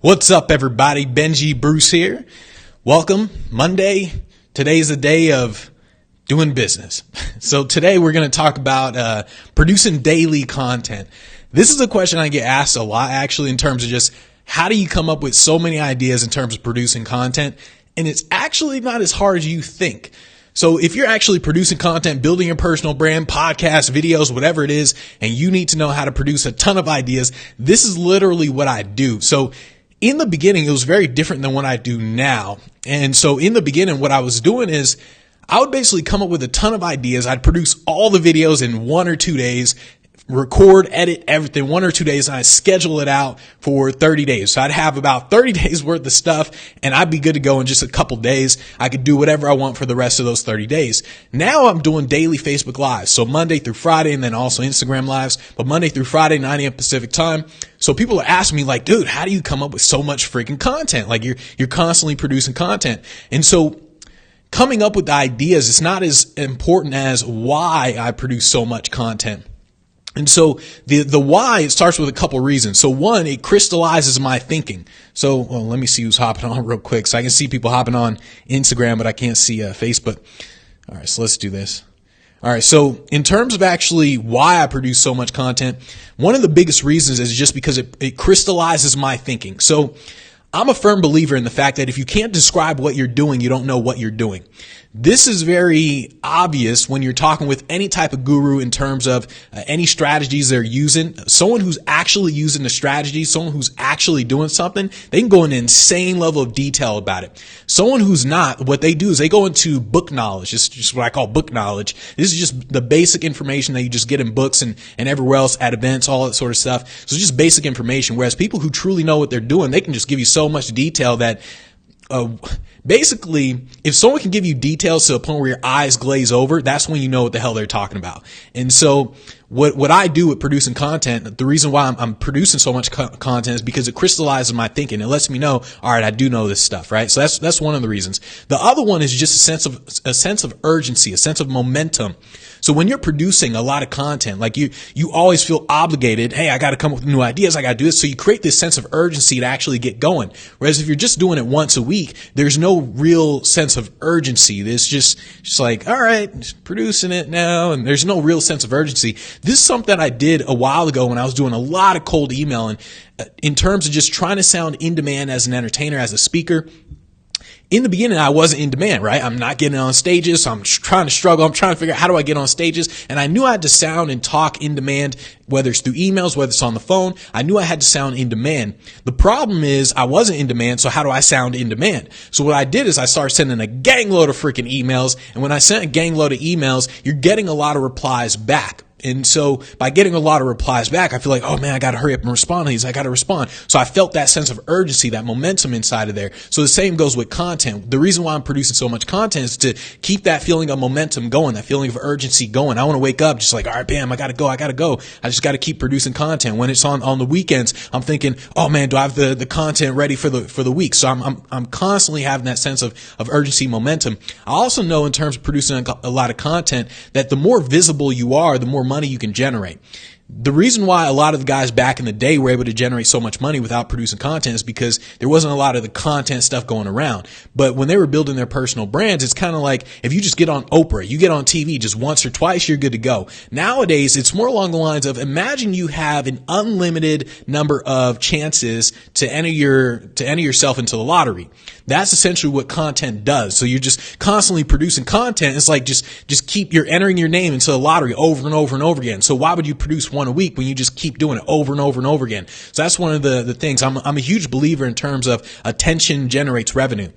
What's up, everybody? Benji, Bruce here. Welcome. Monday. Today's a day of doing business. So today we're going to talk about producing daily content. This is a question I get asked a lot, actually, in terms of just how do you come up with so many ideas in terms of producing content? And it's actually not as hard as you think. So if you're actually producing content, building your personal brand, podcasts, videos, whatever it is, and you need to know how to produce a ton of ideas, this is literally what I do. So in the beginning, it was very different than what I do now. And so in the beginning, what I was doing is I would basically come up with a ton of ideas. I'd produce all the videos in 1 or 2 days, record, edit everything 1 or 2 days, and I schedule it out for 30 days. So I'd have about 30 days worth of stuff and I'd be good to go in just a couple days. I could do whatever I want for the rest of those 30 days. Now I'm doing daily Facebook Lives. So Monday through Friday, and then also Instagram Lives, but Monday through Friday, 9 a.m. Pacific time. So people are asking me like, dude, how do you come up with so much freaking content? Like you're constantly producing content. And so coming up with the ideas, it's not as important as why I produce so much content. And so the why, it starts with a couple reasons. So one, it crystallizes my thinking. So let me see who's hopping on real quick. So I can see people hopping on Instagram, but I can't see Facebook. All right, so let's do this. All right. So in terms of actually why I produce so much content, one of the biggest reasons is just because it crystallizes my thinking. So I'm a firm believer in the fact that if you can't describe what you're doing, you don't know what you're doing. This is very obvious when you're talking with any type of guru in terms of any strategies they're using. Someone who's actually using the strategy, someone who's actually doing something, they can go into an insane level of detail about it. Someone who's not, what they do is they go into book knowledge. It's just what I call book knowledge. This is just the basic information that you just get in books and everywhere else at events, all that sort of stuff. So it's just basic information. Whereas people who truly know what they're doing, they can just give you so much detail that basically, if someone can give you details to the point where your eyes glaze over, that's when you know what the hell they're talking about. And so what I do with producing content, the reason why I'm producing so much content is because it crystallizes my thinking. It lets me know, all right, I do know this stuff, right? So that's one of the reasons. The other one is just a sense of urgency, a sense of momentum. So when you're producing a lot of content, like you always feel obligated. Hey, I got to come up with new ideas. I got to do this. So you create this sense of urgency to actually get going. Whereas if you're just doing it once a week, there's no real sense of urgency. There's just like, all right, just producing it now. And there's no real sense of urgency. This is something that I did a while ago when I was doing a lot of cold emailing in terms of just trying to sound in demand as an entertainer, as a speaker. In the beginning, I wasn't in demand, right? I'm not getting on stages. So I'm trying to struggle. I'm trying to figure out how do I get on stages. And I knew I had to sound and talk in demand, whether it's through emails, whether it's on the phone. I knew I had to sound in demand. The problem is I wasn't in demand. So how do I sound in demand? So what I did is I started sending a gang load of freaking emails. And when I sent a gang load of emails, you're getting a lot of replies back. And so by getting a lot of replies back, I feel like, oh man, I got to hurry up and respond to these. I got to respond. So I felt that sense of urgency, that momentum inside of there. So the same goes with content. The reason why I'm producing so much content is to keep that feeling of momentum going, that feeling of urgency going. I want to wake up just like, all right, bam, I got to go. I just got to keep producing content. When it's on the weekends, I'm thinking, oh man, do I have the content ready for the week? So I'm constantly having that sense of urgency, momentum. I also know in terms of producing a lot of content that the more visible you are, the more money you can generate. The reason why a lot of the guys back in the day were able to generate so much money without producing content is because there wasn't a lot of the content stuff going around. But when they were building their personal brands, it's kind of like if you just get on Oprah, you get on TV just once or twice, you're good to go. Nowadays, it's more along the lines of imagine you have an unlimited number of chances to enter yourself into the lottery. That's essentially what content does. So you're just constantly producing content. It's like you're entering your name into the lottery over and over and over again. So why would you produce one a week when you just keep doing it over and over and over again? So that's one of the things. I'm a huge believer in terms of attention generates revenue.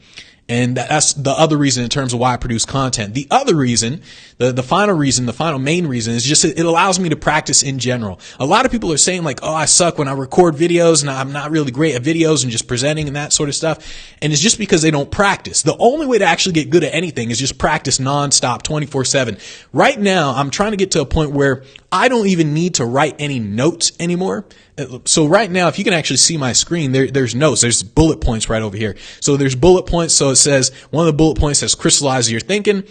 And that's the other reason in terms of why I produce content. The other reason, the final main reason is just it allows me to practice in general. A lot of people are saying like, oh, I suck when I record videos and I'm not really great at videos and just presenting and that sort of stuff. And it's just because they don't practice. The only way to actually get good at anything is just practice nonstop, 24/7. Right now, I'm trying to get to a point where I don't even need to write any notes anymore. So right now, if you can actually see my screen, there's notes. There's bullet points right over here. So there's bullet points. So it says, one of the bullet points says crystallize your thinking.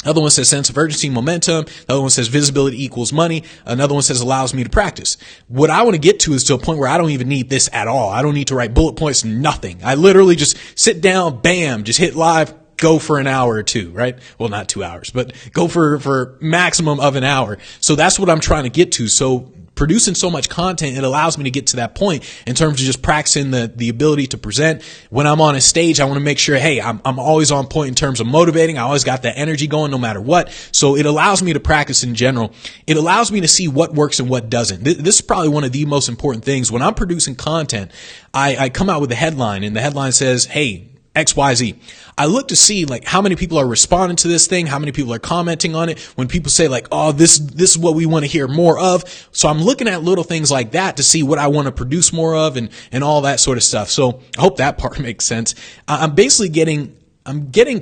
Another one says sense of urgency, momentum. Another one says visibility equals money. Another one says allows me to practice. What I want to get to is to a point where I don't even need this at all. I don't need to write bullet points, nothing. I literally just sit down, bam, just hit live, go for an hour or two, right? Well, not 2 hours, but go for maximum of an hour. So that's what I'm trying to get to. So producing so much content, it allows me to get to that point in terms of just practicing the ability to present. When I'm on a stage, I want to make sure, hey, I'm always on point in terms of motivating. I always got that energy going no matter what. So it allows me to practice in general. It allows me to see what works and what doesn't. This is probably one of the most important things. When I'm producing content, I come out with a headline, and the headline says, hey, XYZ. I look to see like how many people are responding to this thing, how many people are commenting on it. When people say like, oh, this is what we want to hear more of. So I'm looking at little things like that to see what I want to produce more of and all that sort of stuff. So I hope that part makes sense. I'm basically getting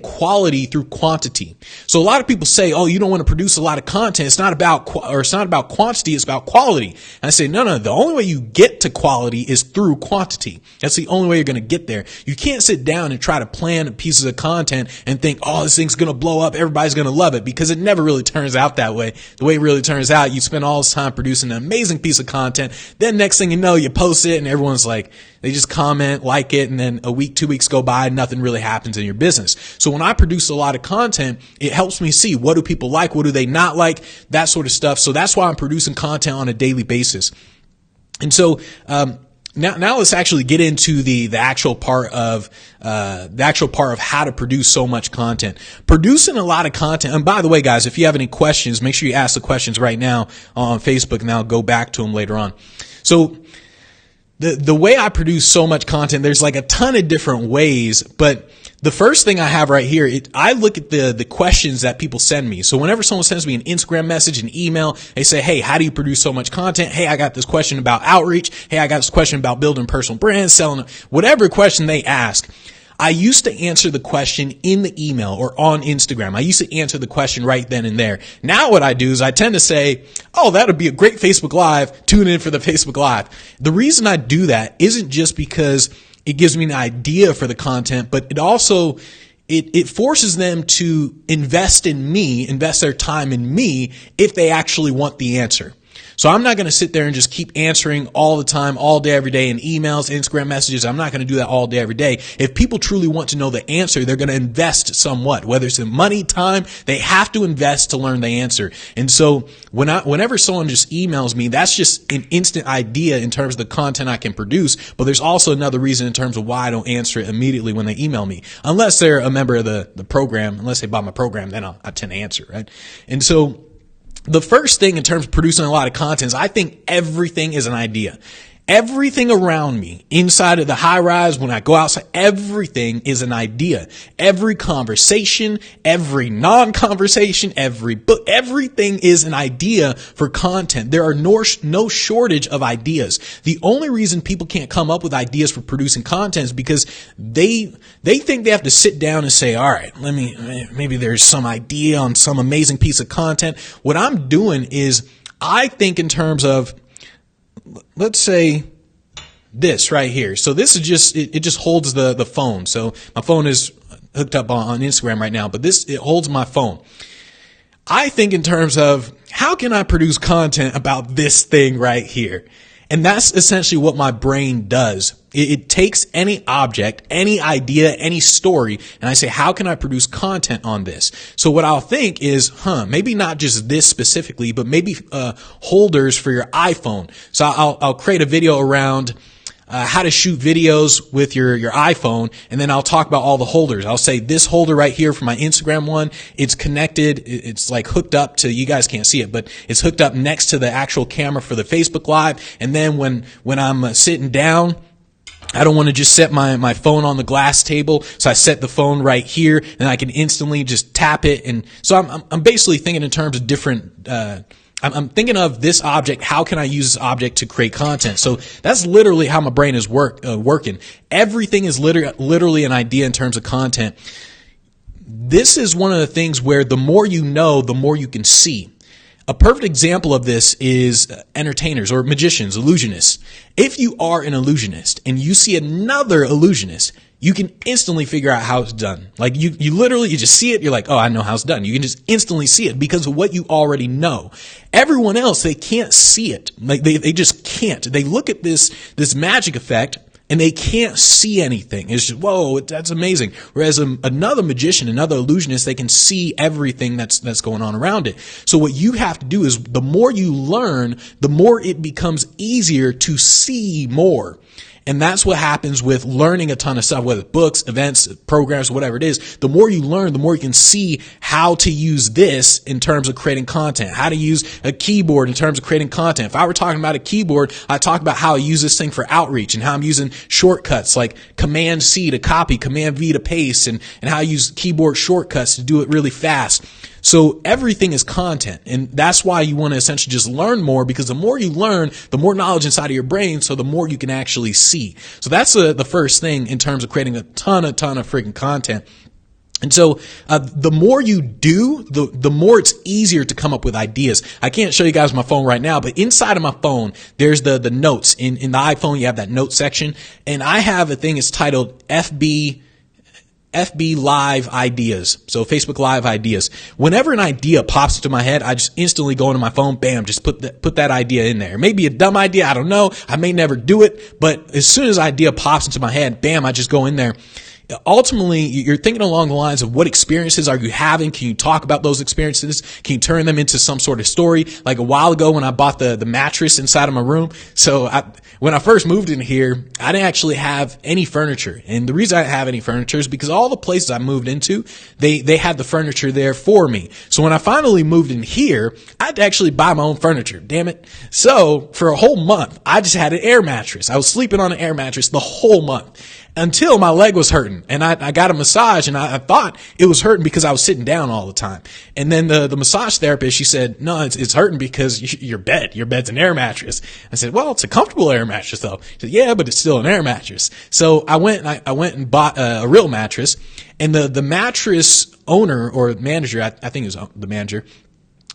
quality through quantity. So a lot of people say, oh, you don't want to produce a lot of content. It's not about quantity. It's about quality. And I say, no, the only way you get to quality is through quantity. That's the only way you're going to get there. You can't sit down and try to plan pieces of content and think, oh, this thing's going to blow up. Everybody's going to love it, because it never really turns out that way. The way it really turns out, you spend all this time producing an amazing piece of content. Then next thing you know, you post it and everyone's like, they just comment, like it, and then a week, 2 weeks go by, nothing really happens in your business. So when I produce a lot of content, it helps me see what do people like, what do they not like, that sort of stuff. So that's why I'm producing content on a daily basis. And so, now let's actually get into the actual part of how to produce so much content. Producing a lot of content. And by the way, guys, if you have any questions, make sure you ask the questions right now on Facebook, and I'll go back to them later on. So, the way I produce so much content, there's like a ton of different ways, but the first thing I have right here, I look at the questions that people send me. So whenever someone sends me an Instagram message, an email, they say, hey, how do you produce so much content? Hey, I got this question about outreach. Hey, I got this question about building personal brands, selling, whatever question they ask. I used to answer the question in the email or on Instagram. I used to answer the question right then and there. Now what I do is I tend to say, oh, that would be a great Facebook Live. Tune in for the Facebook Live. The reason I do that isn't just because it gives me an idea for the content, but it also, it forces them to invest in me, invest their time in me if they actually want the answer. So I'm not going to sit there and just keep answering all the time, all day, every day in emails, Instagram messages. I'm not going to do that all day, every day. If people truly want to know the answer, they're going to invest somewhat, whether it's in money, time, they have to invest to learn the answer. And so whenever someone just emails me, that's just an instant idea in terms of the content I can produce. But there's also another reason in terms of why I don't answer it immediately when they email me, unless they're a member of the program, unless they buy my program, then I tend to answer, right? And so the first thing in terms of producing a lot of content is I think everything is an idea. Everything around me, inside of the high rise, when I go outside, everything is an idea. Every conversation, every non-conversation, every book, everything is an idea for content. There are no shortage of ideas. The only reason people can't come up with ideas for producing content is because they think they have to sit down and say, all right, maybe there's some idea on some amazing piece of content. What I'm doing is I think in terms of, let's say this right here. So this is just, it just holds the phone. So my phone is hooked up on Instagram right now, but it holds my phone. I think in terms of how can I produce content about this thing right here? And that's essentially what my brain does. It takes any object, any idea, any story, and I say, how can I produce content on this? So what I'll think is, maybe not just this specifically, but maybe holders for your iPhone. So I'll create a video around how to shoot videos with your iPhone, and then I'll talk about all the holders. I'll say this holder right here for my Instagram one, it's connected, it's like hooked up to, you guys can't see it, but it's hooked up next to the actual camera for the Facebook Live. And then when I'm sitting down, I don't want to just set my phone on the glass table, so I set the phone right here, and I can instantly just tap it. And so I'm basically thinking in terms of different, I'm thinking of this object. How can I use this object to create content? So that's literally how my brain is working. Everything is literally an idea in terms of content. This is one of the things where the more you know, the more you can see. A perfect example of this is entertainers or magicians, illusionists. If you are an illusionist and you see another illusionist, you can instantly figure out how it's done. Like you just see it. You're like, oh, I know how it's done. You can just instantly see it because of what you already know. Everyone else, they can't see it. Like they just can't. They look at this magic effect and they can't see anything. It's just, whoa, that's amazing. Whereas another magician, another illusionist, they can see everything that's going on around it. So what you have to do is the more you learn, the more it becomes easier to see more. And that's what happens with learning a ton of stuff, whether it's books, events, programs, whatever it is. The more you learn, the more you can see how to use this in terms of creating content, how to use a keyboard in terms of creating content. If I were talking about a keyboard, I talk about how I use this thing for outreach and how I'm using shortcuts like Command C to copy, Command V to paste, and how I use keyboard shortcuts to do it really fast. So everything is content, and that's why you want to essentially just learn more, because the more you learn, the more knowledge inside of your brain, so the more you can actually see. So that's the first thing in terms of creating a ton of freaking content. And so the more you do, the more it's easier to come up with ideas. I can't show you guys my phone right now, but inside of my phone, there's the notes. In the iPhone, you have that note section, and I have a thing, it's titled FB Live Ideas. So Facebook Live Ideas. Whenever an idea pops into my head, I just instantly go into my phone, bam, just put that idea in there. Maybe a dumb idea, I don't know. I may never do it, but as soon as an idea pops into my head, bam, I just go in there. Ultimately, you're thinking along the lines of what experiences are you having? Can you talk about those experiences? Can you turn them into some sort of story? Like a while ago when I bought the mattress inside of my room. So when I first moved in here, I didn't actually have any furniture. And the reason I didn't have any furniture is because all the places I moved into, they had the furniture there for me. So when I finally moved in here, I had to actually buy my own furniture. Damn it. So for a whole month, I just had an air mattress. I was sleeping on an air mattress the whole month, until my leg was hurting, and I got a massage, and I thought it was hurting because I was sitting down all the time. And then the massage therapist, she said, no, it's hurting because your bed's an air mattress. I said, well, it's a comfortable air mattress though. She said, yeah, but it's still an air mattress. So I went and bought a real mattress, and the mattress owner or manager, I think it was the manager.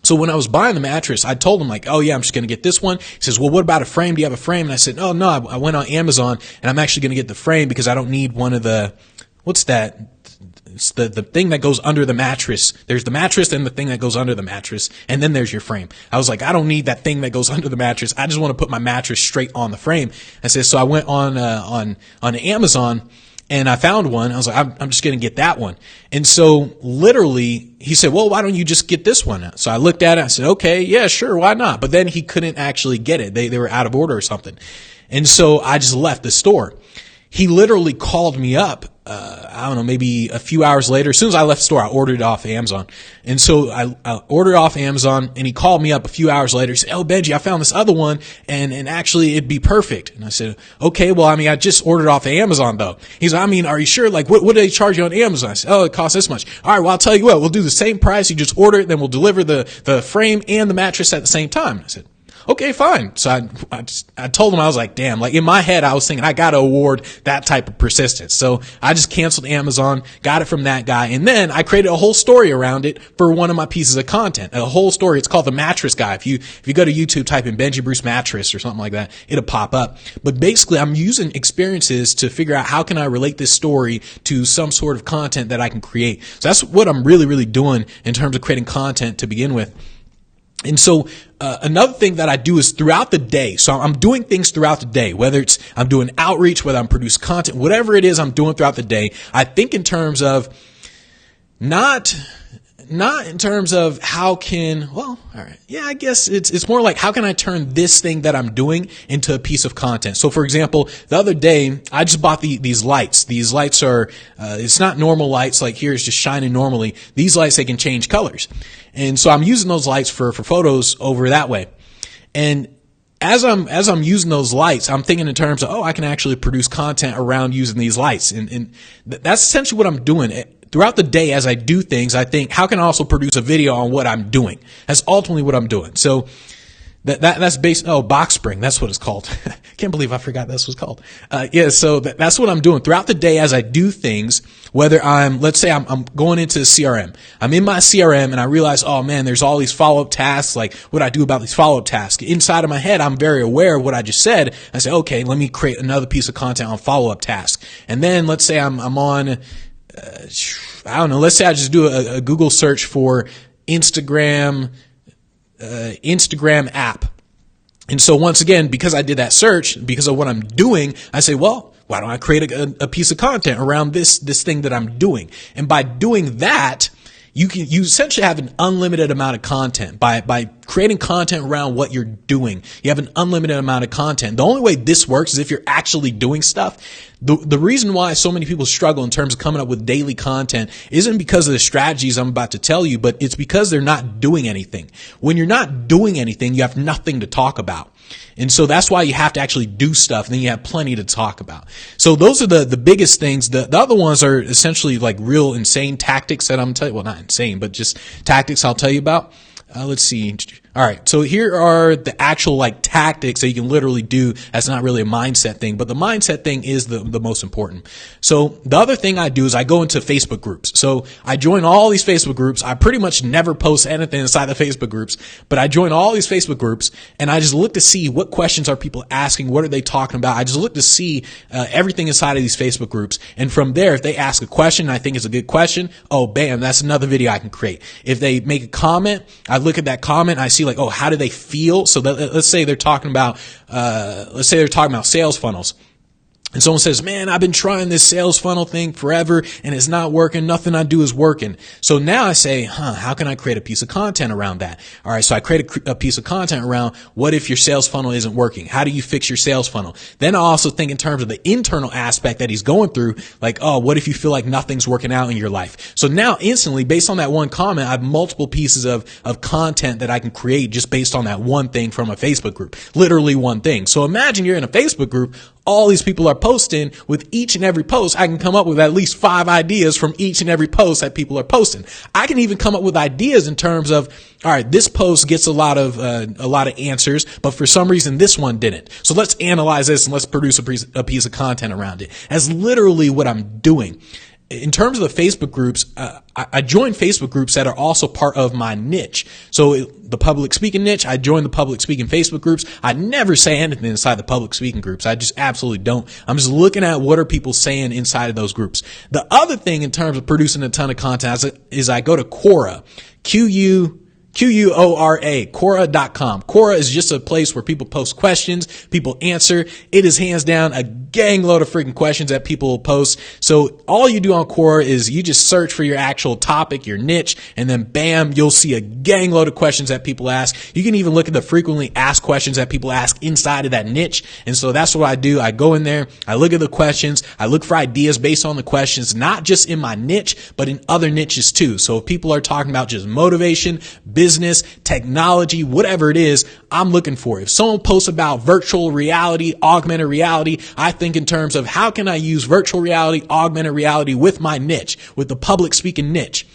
So when I was buying the mattress, I told him like, oh yeah, I'm just going to get this one. He says, well, what about a frame? Do you have a frame? And I said, oh no, I went on Amazon and I'm actually going to get the frame because I don't need one of what's that? It's the thing that goes under the mattress. There's the mattress and the thing that goes under the mattress. And then there's your frame. I was like, I don't need that thing that goes under the mattress. I just want to put my mattress straight on the frame. I said, so I went on Amazon, and I found one. I was like, I'm just going to get that one. And so literally he said, well, why don't you just get this one? So I looked at it. I said, okay, yeah, sure. Why not? But then he couldn't actually get it. They were out of order or something. And so I just left the store. He literally called me up, I don't know, maybe a few hours later. As soon as I left the store, I ordered it off Amazon. And so I ordered off Amazon, and he called me up a few hours later. He said, oh, Benji, I found this other one, and actually it'd be perfect. And I said, okay, well, I mean, I just ordered off Amazon though. He's like, I mean, are you sure? Like, what do they charge you on Amazon? I said, oh, it costs this much. All right, well, I'll tell you what, we'll do the same price. You just order it, then we'll deliver the frame and the mattress at the same time. I said, okay, fine. So I told him, I was like, damn, like in my head, I was thinking I got to award that type of persistence. So I just canceled Amazon, got it from that guy. And then I created a whole story around it for one of my pieces of content, a whole story. It's called The Mattress Guy. If you go to YouTube, type in Benji Bruce mattress or something like that, it'll pop up. But basically I'm using experiences to figure out how can I relate this story to some sort of content that I can create. So that's what I'm really, really doing in terms of creating content to begin with. And so another thing that I do is throughout the day. So I'm doing things throughout the day, whether it's I'm doing outreach, whether I'm producing content, whatever it is I'm doing throughout the day. I think in terms of not in terms of how can, well, all right. Yeah, I guess it's more like how can I turn this thing that I'm doing into a piece of content? So for example, the other day I just bought these lights. These lights are, it's not normal lights like here, it's just shining normally. These lights, they can change colors. And so I'm using those lights for photos over that way. And as I'm using those lights, I'm thinking in terms of, oh, I can actually produce content around using these lights. And that's essentially what I'm doing. Throughout the day, as I do things, I think, how can I also produce a video on what I'm doing? That's ultimately what I'm doing. So That's based, box spring. That's what it's called. Can't believe I forgot that's what it's called. So that's what I'm doing throughout the day as I do things, whether let's say I'm going into CRM. I'm in my CRM and I realize, oh man, there's all these follow-up tasks. Like what I do about these follow-up tasks. Inside of my head, I'm very aware of what I just said. I say, okay, let me create another piece of content on follow-up tasks. And then let's say I'm on, I don't know, let's say I just do a Google search for Instagram app. And so once again, because I did that search, because of what I'm doing, I say, well, why don't I create a piece of content around this thing that I'm doing? And by doing that, you essentially have an unlimited amount of content. By creating content around what you're doing, you have an unlimited amount of content. The only way this works is if you're actually doing stuff. The reason why so many people struggle in terms of coming up with daily content isn't because of the strategies I'm about to tell you, but it's because they're not doing anything. When you're not doing anything, you have nothing to talk about. And so that's why you have to actually do stuff, and then you have plenty to talk about. So those are the biggest things. The other ones are essentially like real insane tactics that I'm telling you. Well, not insane, but just tactics I'll tell you about. Let's see. All right. So here are the actual like tactics that you can literally do. That's not really a mindset thing, but the mindset thing is the most important. So the other thing I do is I go into Facebook groups. So I join all these Facebook groups. I pretty much never post anything inside the Facebook groups, but I join all these Facebook groups and I just look to see what questions are people asking. What are they talking about? I just look to see everything inside of these Facebook groups. And from there, if they ask a question and I think it's a good question, oh, bam, that's another video I can create. If they make a comment, I look at that comment, I see like, oh, how do they feel? So let's say they're talking about sales funnels. And someone says, man, I've been trying this sales funnel thing forever and it's not working. Nothing I do is working. So now I say, how can I create a piece of content around that? All right. So I create a piece of content around what if your sales funnel isn't working? How do you fix your sales funnel? Then I also think in terms of the internal aspect that he's going through, like, oh, what if you feel like nothing's working out in your life? So now instantly, based on that one comment, I have multiple pieces of content that I can create just based on that one thing from a Facebook group, literally one thing. So imagine you're in a Facebook group. All these people are posting. With each and every post, I can come up with at least 5 ideas from each and every post that people are posting. I can even come up with ideas in terms of, all right, this post gets a lot of answers, but for some reason this one didn't. So let's analyze this and let's produce a piece of content around it. That's literally what I'm doing. In terms of the Facebook groups, I join Facebook groups that are also part of my niche. So the public speaking niche, I join the public speaking Facebook groups. I never say anything inside the public speaking groups. I just absolutely don't. I'm just looking at what are people saying inside of those groups. The other thing in terms of producing a ton of content is I go to Quora, Quora, Quora.com. Quora is just a place where people post questions, people answer. It is hands down a gang load of freaking questions that people post. So all you do on Quora is you just search for your actual topic, your niche, and then bam, you'll see a gang load of questions that people ask. You can even look at the frequently asked questions that people ask inside of that niche. And so that's what I do. I go in there, I look at the questions, I look for ideas based on the questions, not just in my niche, but in other niches too. So if people are talking about just motivation, business, technology, whatever it is, I'm looking for it. If someone posts about virtual reality, augmented reality, I think in terms of how can I use virtual reality, augmented reality with my niche, with the public speaking niche.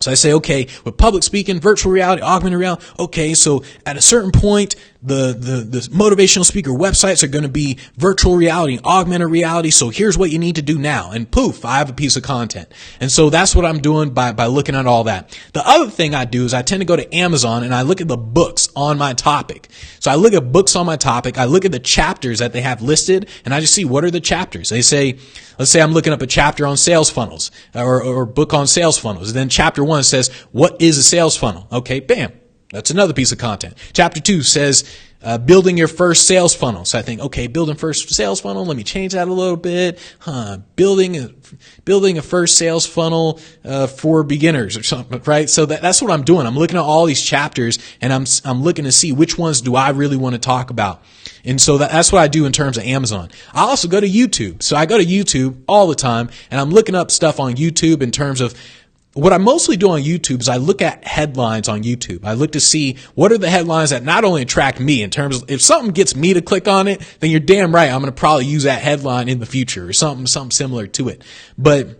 So I say, okay, with public speaking, virtual reality, augmented reality, okay, so at a certain point, the motivational speaker websites are going to be virtual reality, augmented reality. So here's what you need to do now. And poof, I have a piece of content. And so that's what I'm doing by looking at all that. The other thing I do is I tend to go to Amazon and I look at the books on my topic. So I look at books on my topic. I look at the chapters that they have listed and I just see what are the chapters. They say, let's say I'm looking up a chapter on sales funnels or book on sales funnels. And then chapter 1 says, what is a sales funnel? Okay, bam. That's another piece of content. Chapter 2 says, building your first sales funnel. So I think, okay, building first sales funnel. Let me change that a little bit. Building a first sales funnel, for beginners or something, right? So that's what I'm doing. I'm looking at all these chapters and I'm looking to see which ones do I really want to talk about. And so that's what I do in terms of Amazon. I also go to YouTube. So I go to YouTube all the time and I'm looking up stuff on YouTube in terms of what I mostly do on YouTube is I look at headlines on YouTube. I look to see what are the headlines that not only attract me in terms of if something gets me to click on it, then you're damn right I'm going to probably use that headline in the future or something similar to it. But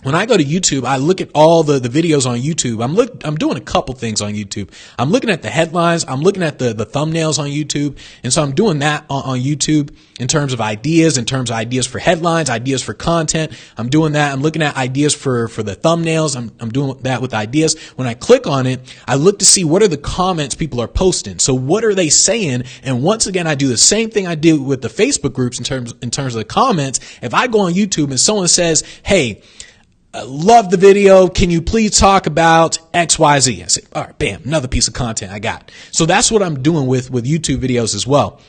when I go to YouTube, I look at all the videos on YouTube. I'm doing a couple things on YouTube. I'm looking at the headlines. I'm looking at the thumbnails on YouTube. And so I'm doing that on YouTube in terms of ideas for headlines, ideas for content. I'm doing that. I'm looking at ideas for the thumbnails. I'm doing that with ideas. When I click on it, I look to see what are the comments people are posting. So what are they saying? And once again, I do the same thing I do with the Facebook groups in terms of the comments. If I go on YouTube and someone says, hey, love the video. Can you please talk about XYZ? I say, all right, bam, another piece of content I got. So that's what I'm doing with YouTube videos as well.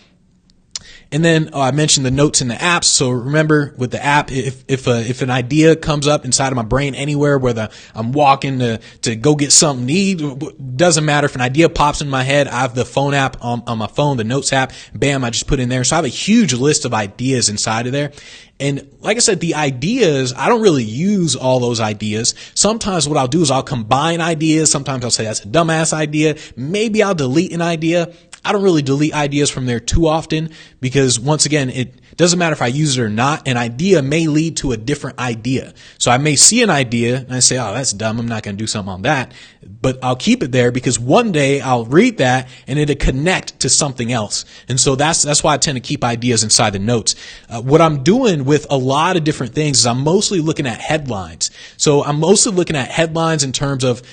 And then I mentioned the notes in the apps. So remember with the app, if an idea comes up inside of my brain anywhere, whether I'm walking to go get something to eat, doesn't matter. If an idea pops in my head, I have the phone app on my phone, the notes app, bam, I just put in there. So I have a huge list of ideas inside of there. And like I said, the ideas, I don't really use all those ideas. Sometimes what I'll do is I'll combine ideas. Sometimes I'll say that's a dumbass idea. Maybe I'll delete an idea. I don't really delete ideas from there too often because once again, it doesn't matter if I use it or not. An idea may lead to a different idea. So I may see an idea and I say, oh, that's dumb. I'm not going to do something on that, but I'll keep it there because one day I'll read that and it'll connect to something else. And so that's why I tend to keep ideas inside the notes. What I'm doing with a lot of different things is I'm mostly looking at headlines. So I'm mostly looking at headlines in terms of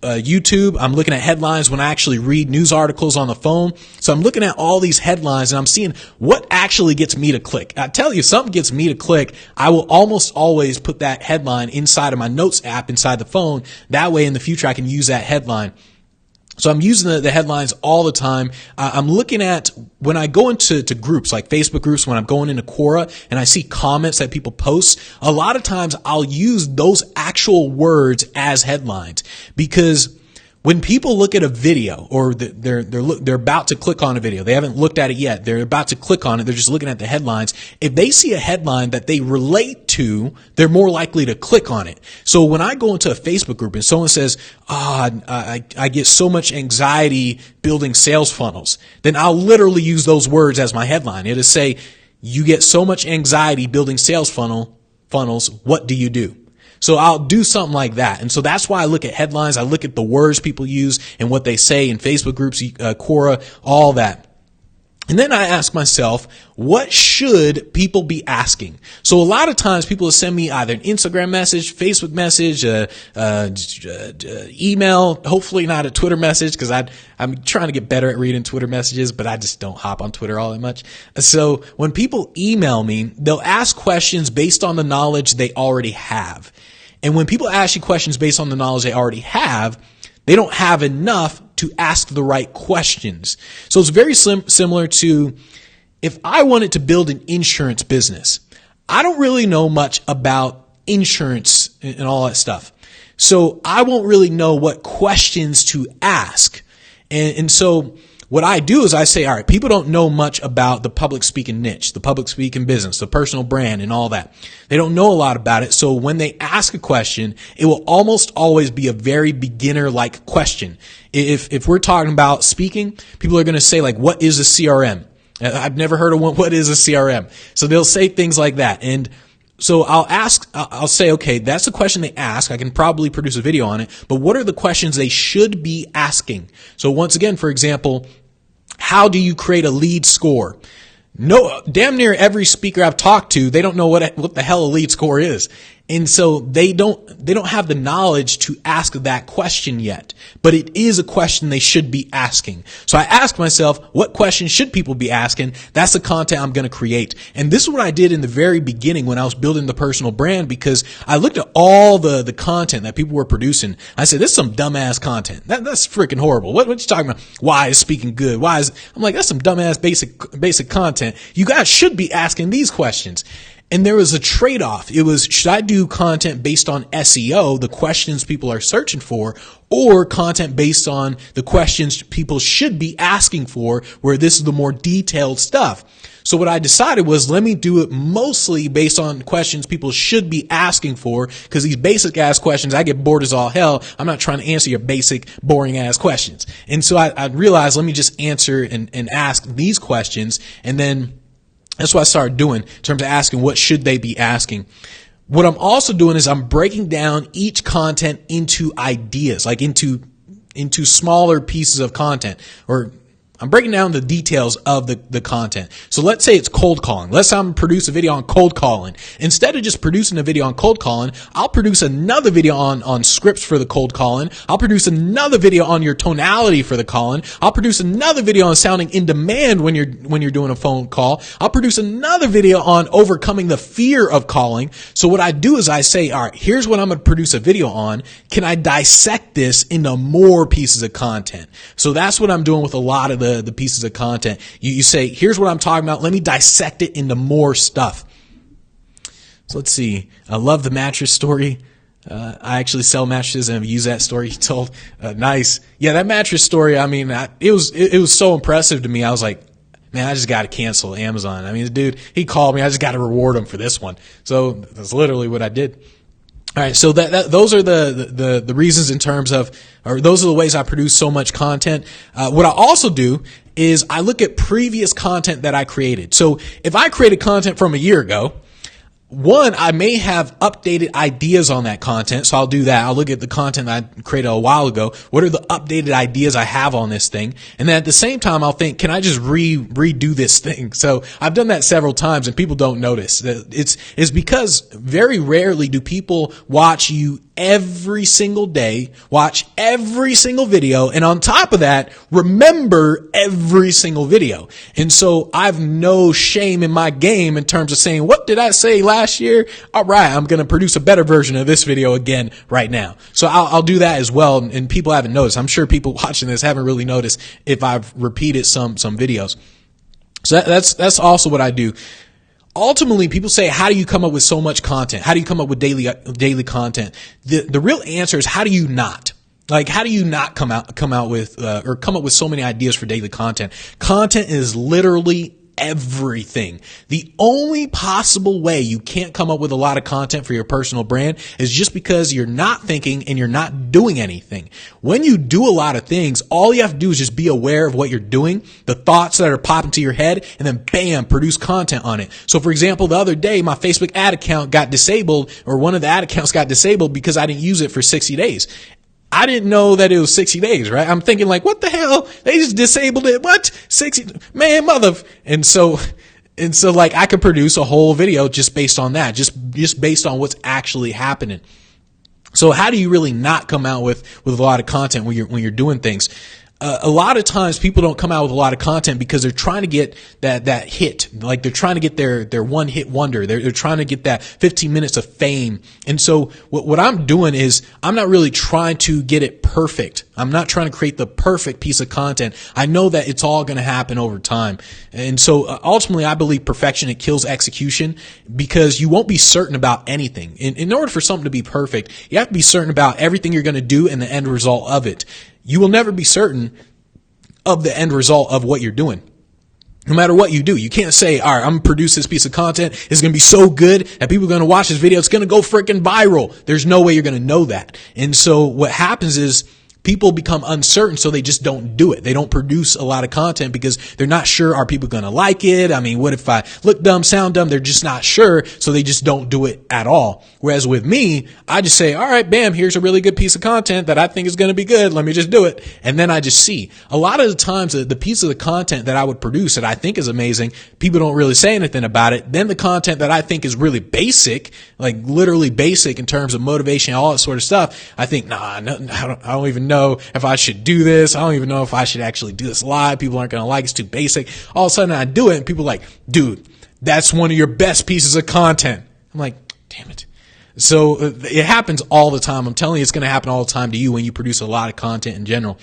YouTube. I'm looking at headlines when I actually read news articles on the phone. So I'm looking at all these headlines and I'm seeing what actually gets me to click. I tell you, if something gets me to click, I will almost always put that headline inside of my notes app inside the phone. That way in the future, I can use that headline. So I'm using the headlines all the time. I'm looking at when I go into groups like Facebook groups, when I'm going into Quora and I see comments that people post, a lot of times I'll use those actual words as headlines because when people look at a video or they're about to click on a video, they haven't looked at it yet. They're about to click on it. They're just looking at the headlines. If they see a headline that they relate to, they're more likely to click on it. So when I go into a Facebook group and someone says, I get so much anxiety building sales funnels, then I'll literally use those words as my headline. It'll say, you get so much anxiety building sales funnels. What do you do? So I'll do something like that. And so that's why I look at headlines. I look at the words people use and what they say in Facebook groups, Quora, all that. And then I ask myself, what should people be asking? So a lot of times people will send me either an Instagram message, Facebook message, email, hopefully not a Twitter message because I'm trying to get better at reading Twitter messages, but I just don't hop on Twitter all that much. So when people email me, they'll ask questions based on the knowledge they already have. And when people ask you questions based on the knowledge they already have, they don't have enough to ask the right questions. So it's very similar to if I wanted to build an insurance business. I don't really know much about insurance and all that stuff. So I won't really know what questions to ask. And so what I do is I say, all right, people don't know much about the public speaking niche, the public speaking business, the personal brand and all that. They don't know a lot about it. So when they ask a question, it will almost always be a very beginner-like question. If we're talking about speaking, people are going to say like, what is a CRM? I've never heard of one. What is a CRM? So they'll say things like that. And so I'll say, okay, that's the question they ask. I can probably produce a video on it, but what are the questions they should be asking? So once again, for example, how do you create a lead score? No, damn near every speaker I've talked to, they don't know what the hell a lead score is. And so they don't have the knowledge to ask that question yet, but it is a question they should be asking. So I ask myself, what questions should people be asking? That's the content I'm going to create. And this is what I did in the very beginning when I was building the personal brand, because I looked at all the content that people were producing. I said, this is some dumbass content. That's freaking horrible. What you talking about? Why is speaking good? I'm like, that's some dumbass basic content. You guys should be asking these questions. And there was a trade-off. It was, should I do content based on SEO, the questions people are searching for, or content based on the questions people should be asking for, where this is the more detailed stuff? So what I decided was, let me do it mostly based on questions people should be asking for, because these basic ass questions, I get bored as all hell. I'm not trying to answer your basic, boring ass questions. And so I realized, let me just answer and ask these questions, and then that's what I started doing in terms of asking what should they be asking. What I'm also doing is I'm breaking down each content into ideas, like into smaller pieces of content, or I'm breaking down the details of the content. So let's say it's cold calling. Let's say I'm produce a video on cold calling. Instead of just producing a video on cold calling, I'll produce another video on scripts for the cold calling. I'll produce another video on your tonality for the calling. I'll produce another video on sounding in demand when you're doing a phone call. I'll produce another video on overcoming the fear of calling. So what I do is I say, all right, here's what I'm going to produce a video on. Can I dissect this into more pieces of content? So that's what I'm doing with a lot of the pieces of content. You say, here's what I'm talking about. Let me dissect it into more stuff. So let's see. I love the mattress story. I actually sell mattresses and have used that story you told. Nice. Yeah, that mattress story, I mean, it was so impressive to me. I was like, man, I just got to cancel Amazon. I mean, the dude, he called me. I just got to reward him for this one. So that's literally what I did. All right. So those are the reasons in terms of, or those are the ways I produce so much content. What I also do is I look at previous content that I created. So if I created content from a year ago, one, I may have updated ideas on that content. So I'll do that. I'll look at the content I created a while ago. What are the updated ideas I have on this thing? And then at the same time, I'll think, can I just redo this thing? So I've done that several times and people don't notice. It's because very rarely do people watch you every single day, watch every single video, and on top of that, remember every single video. And so I've no shame in my game in terms of saying, what did I say last year? All right, I'm going to produce a better version of this video again right now. So I'll do that as well. And people haven't noticed. I'm sure people watching this haven't really noticed if I've repeated some videos. So that's also what I do. Ultimately, people say, how do you come up with so much content? How do you come up with daily content? The real answer is, how do you not? Like, how do you not come out with, or come up with so many ideas for daily content? Content is literally everything. The only possible way you can't come up with a lot of content for your personal brand is just because you're not thinking and you're not doing anything. When you do a lot of things, all you have to do is just be aware of what you're doing, the thoughts that are popping to your head, and then bam, produce content on it. So for example, the other day, my Facebook ad account got disabled, or one of the ad accounts got disabled because I didn't use it for 60 days. I didn't know that it was 60 days, right? I'm thinking like, what the hell? They just disabled it. What? 60, man, And so like I could produce a whole video just based on that, just based on what's actually happening. So how do you really not come out with a lot of content when you're doing things? A lot of times people don't come out with a lot of content because they're trying to get that hit. Like they're trying to get their one hit wonder. They're trying to get that 15 minutes of fame. And so what I'm doing is I'm not really trying to get it perfect. I'm not trying to create the perfect piece of content. I know that it's all going to happen over time. And so ultimately I believe perfection, it kills execution, because you won't be certain about anything. In order for something to be perfect, you have to be certain about everything you're going to do and the end result of it. You will never be certain of the end result of what you're doing. No matter what you do, you can't say, all right, I'm going to produce this piece of content. It's going to be so good that people are going to watch this video. It's going to go freaking viral. There's no way you're going to know that. And so what happens is people become uncertain, so they just don't do it. They don't produce a lot of content because they're not sure, are people going to like it? I mean, what if I look dumb, sound dumb? They're just not sure, so they just don't do it at all. Whereas with me, I just say, all right, bam, here's a really good piece of content that I think is going to be good. Let me just do it. And then I just see. A lot of the times, the piece of the content that I would produce that I think is amazing, people don't really say anything about it. Then the content that I think is really basic, like literally basic in terms of motivation, all that sort of stuff, I think, I don't even know if I should do this. I don't even know if I should actually do this live. People aren't going to like it. It's too basic. All of a sudden I do it and people are like, dude, that's one of your best pieces of content. I'm like, damn it. So it happens all the time. I'm telling you, it's going to happen all the time to you when you produce a lot of content in general.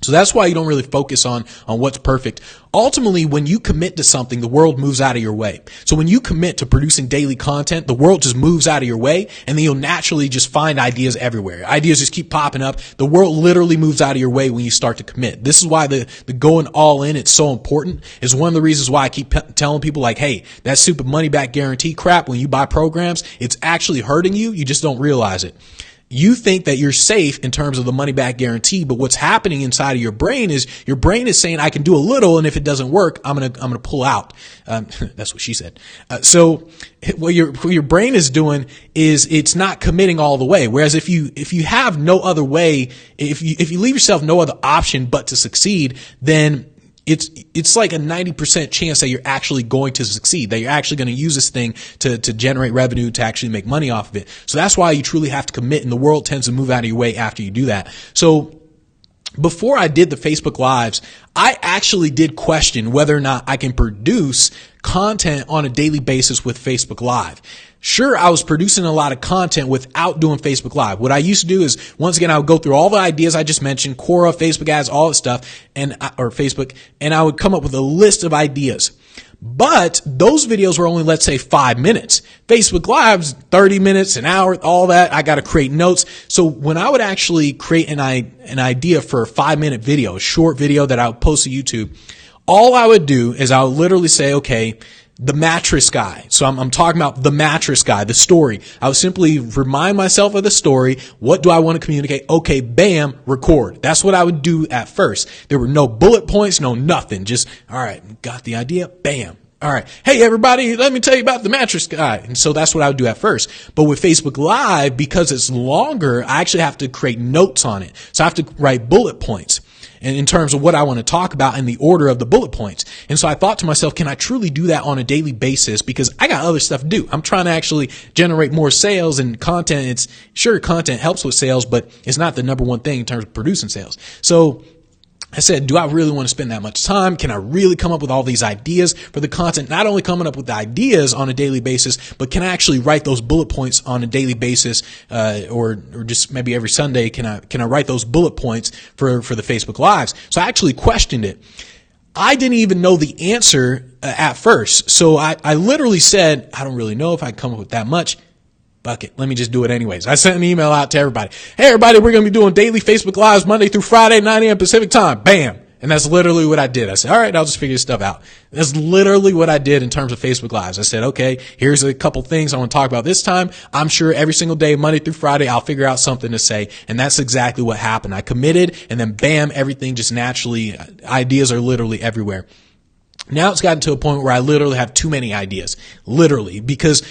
So that's why you don't really focus on what's perfect. Ultimately, when you commit to something, the world moves out of your way. So when you commit to producing daily content, the world just moves out of your way, and then you'll naturally just find ideas everywhere. Ideas just keep popping up. The world literally moves out of your way when you start to commit. This is why the going all in, it's so important. It's one of the reasons why I keep telling people like, hey, that stupid money back guarantee crap, when you buy programs, it's actually hurting you. You just don't realize it. You think that you're safe in terms of the money back guarantee, but what's happening inside of your brain is saying, I can do a little, and if it doesn't work, I'm gonna pull out. That's what she said. So what your brain is doing is it's not committing all the way. Whereas if you have no other way, if you leave yourself no other option but to succeed, then it's like a 90% chance that you're actually going to succeed, that you're actually going to use this thing to generate revenue, to actually make money off of it. So that's why you truly have to commit, and the world tends to move out of your way after you do that. So before I did the Facebook Lives, I actually did question whether or not I can produce content on a daily basis with Facebook Live. Sure, I was producing a lot of content without doing Facebook Live. What I used to do is, once again, I would go through all the ideas I just mentioned, Quora, Facebook ads, all that stuff, or Facebook, and I would come up with a list of ideas. But those videos were only, let's say, 5 minutes. Facebook Live's 30 minutes, an hour, all that. I got to create notes. So when I would actually create an idea for a 5-minute video, a short video that I would post to YouTube, all I would do is I would literally say, okay, the mattress guy. So I'm talking about the mattress guy, the story. I would simply remind myself of the story. What do I want to communicate? Okay, bam, record. That's what I would do at first. There were no bullet points, no nothing. Just, all right, got the idea, bam. All right. Hey, everybody, let me tell you about the mattress guy. And so that's what I would do at first. But with Facebook Live, because it's longer, I actually have to create notes on it. So I have to write bullet points, and in terms of what I want to talk about in the order of the bullet points. And so I thought to myself, can I truly do that on a daily basis? Because I got other stuff to do. I'm trying to actually generate more sales and content. Content helps with sales, but it's not the number one thing in terms of producing sales. So I said, do I really want to spend that much time? Can I really come up with all these ideas for the content? Not only coming up with the ideas on a daily basis, but can I actually write those bullet points on a daily basis, or just maybe every Sunday? Can I write those bullet points for the Facebook Lives? So I actually questioned it. I didn't even know the answer at first. So I literally said, I don't really know if I come up with that much. Fuck it. Let me just do it anyways. I sent an email out to everybody. Hey, everybody, we're going to be doing daily Facebook Lives Monday through Friday, 9 a.m. Pacific time. Bam. And that's literally what I did. I said, all right, I'll just figure this stuff out. That's literally what I did in terms of Facebook Lives. I said, okay, here's a couple things I want to talk about this time. I'm sure every single day, Monday through Friday, I'll figure out something to say. And that's exactly what happened. I committed, and then bam, everything just naturally, ideas are literally everywhere. Now it's gotten to a point where I literally have too many ideas, literally, because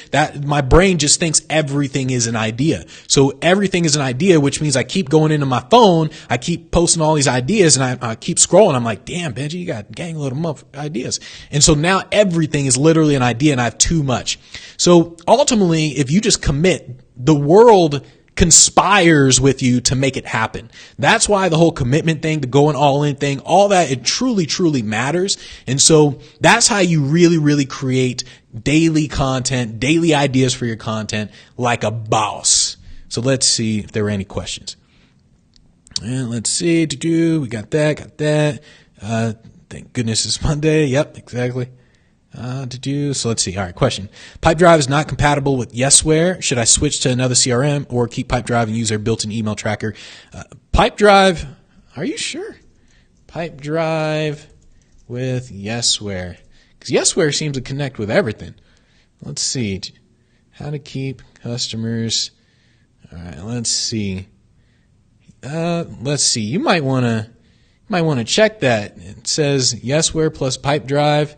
my brain just thinks everything is an idea. So everything is an idea, which means I keep going into my phone. I keep posting all these ideas, and I keep scrolling. I'm like, damn, Benji, you got a gang load of ideas. And so now everything is literally an idea, and I have too much. So ultimately, if you just commit, the world conspires with you to make it happen. That's why the whole commitment thing, the going all in thing, all that, it truly, truly matters. And so that's how you really, really create daily content, daily ideas for your content like a boss. So let's see if there were any questions. And let's see. We got that. Thank goodness it's Monday. Yep, exactly. So let's see. All right. Question. Pipedrive is not compatible with Yesware. Should I switch to another CRM or keep Pipedrive and use their built-in email tracker? Pipedrive. Are you sure? Pipedrive with Yesware. Because Yesware seems to connect with everything. Let's see. How to keep customers. All right. Let's see. You might want to check that. It says Yesware plus Pipedrive.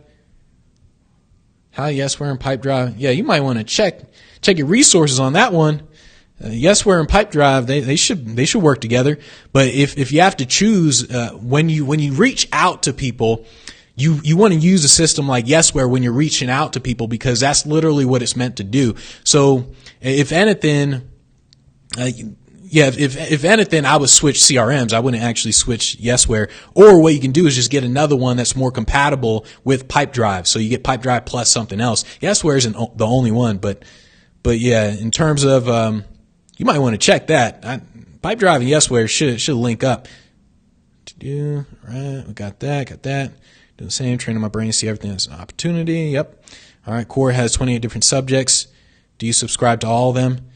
How Yesware and Pipedrive? Yeah, you might want to check your resources on that one. Yesware and Pipedrive, they should work together. But if you have to choose, when you reach out to people, you want to use a system like Yesware when you're reaching out to people, because that's literally what it's meant to do. So if anything, if anything, I would switch CRMs. I wouldn't actually switch Yesware. Or what you can do is just get another one that's more compatible with Pipedrive. So you get Pipedrive plus something else. Yesware isn't the only one, but yeah, in terms of, you might want to check that. Pipedrive and Yesware should link up. All right, we got that. Do the same, training my brain to see everything as an opportunity. Yep. All right, Quora has 28 different subjects. Do you subscribe to all of them?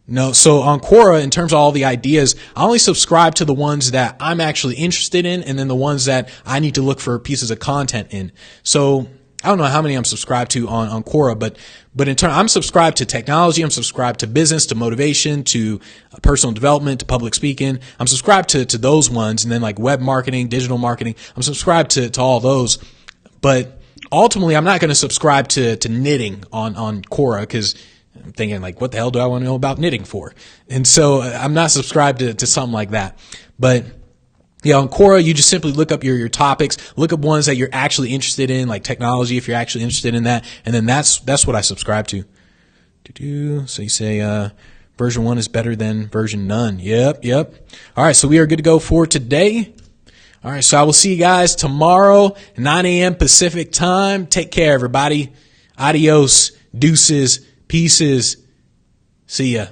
No. So on Quora, in terms of all the ideas, I only subscribe to the ones that I'm actually interested in, and then the ones that I need to look for pieces of content in. So I don't know how many I'm subscribed to on Quora, but in turn, I'm subscribed to technology. I'm subscribed to business, to motivation, to personal development, to public speaking. I'm subscribed to those ones. And then like web marketing, digital marketing. I'm subscribed to all those. But ultimately, I'm not going to subscribe to knitting on Quora, because I'm thinking like, what the hell do I want to know about knitting for? And so I'm not subscribed to something like that. But yeah, on Quora, you just simply look up your topics, look up ones that you're actually interested in, like technology, if you're actually interested in that. And then that's what I subscribe to. So you say, version 1 is better than version none. Yep. All right. So we are good to go for today. All right. So I will see you guys tomorrow, 9 a.m. Pacific time. Take care, everybody. Adios. Deuces. Pieces. See ya.